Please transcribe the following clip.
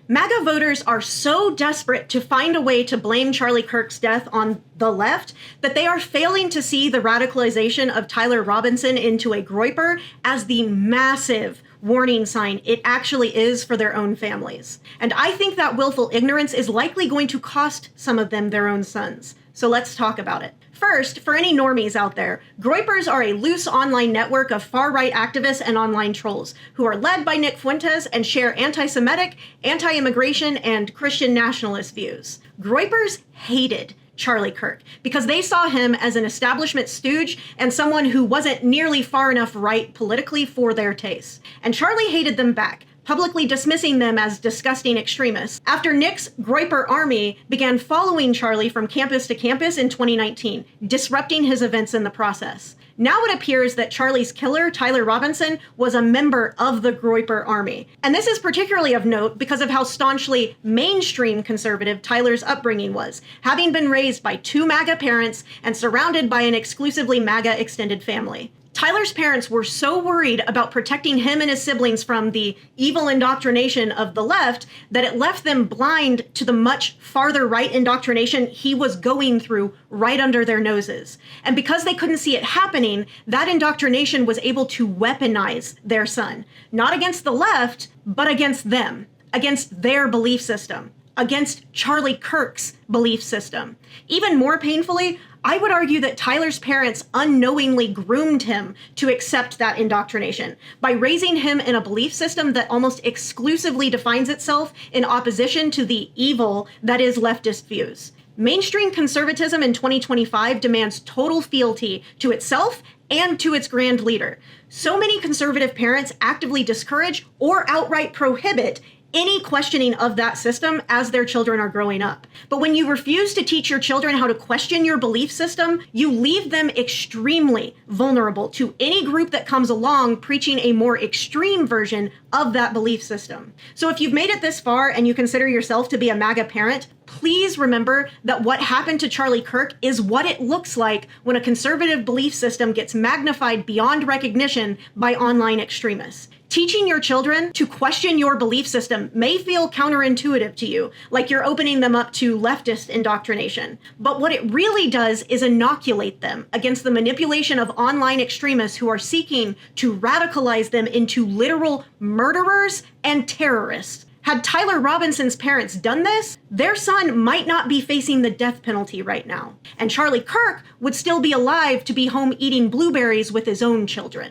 MAGA voters are so desperate to find a way to blame Charlie Kirk's death on the left that they are failing to see the radicalization of Tyler Robinson into a groyper as the massive warning sign it actually is for their own families. And I think that willful ignorance is likely going to cost some of them their own sons. So let's talk about it. First, for any normies out there, groypers are a loose online network of far-right activists and online trolls who are led by Nick Fuentes and share anti-Semitic, anti-immigration, and Christian nationalist views. Groypers hated Charlie Kirk because they saw him as an establishment stooge and someone who wasn't nearly far enough right politically for their tastes. And Charlie hated them back, publicly dismissing them as disgusting extremists, after Nick's Groyper army began following Charlie from campus to campus in 2019, disrupting his events in the process. Now it appears that Charlie's killer, Tyler Robinson, was a member of the Groyper army. And this is particularly of note because of how staunchly mainstream conservative Tyler's upbringing was, having been raised by two MAGA parents and surrounded by an exclusively MAGA extended family. Tyler's parents were so worried about protecting him and his siblings from the evil indoctrination of the left that it left them blind to the much farther right indoctrination he was going through right under their noses. And because they couldn't see it happening, that indoctrination was able to weaponize their son, not against the left, but against them, against their belief system, against Charlie Kirk's belief system. Even more painfully, I would argue that Tyler's parents unknowingly groomed him to accept that indoctrination by raising him in a belief system that almost exclusively defines itself in opposition to the evil that is leftist views. Mainstream conservatism in 2025 demands total fealty to itself and to its grand leader. So many conservative parents actively discourage or outright prohibit any questioning of that system as their children are growing up. But when you refuse to teach your children how to question your belief system, you leave them extremely vulnerable to any group that comes along preaching a more extreme version of that belief system. So if you've made it this far and you consider yourself to be a MAGA parent, please remember that what happened to Charlie Kirk is what it looks like when a conservative belief system gets magnified beyond recognition by online extremists. Teaching your children to question your belief system may feel counterintuitive to you, like you're opening them up to leftist indoctrination. But what it really does is inoculate them against the manipulation of online extremists who are seeking to radicalize them into literal murderers and terrorists. Had Tyler Robinson's parents done this, their son might not be facing the death penalty right now. And Charlie Kirk would still be alive to be home eating blueberries with his own children.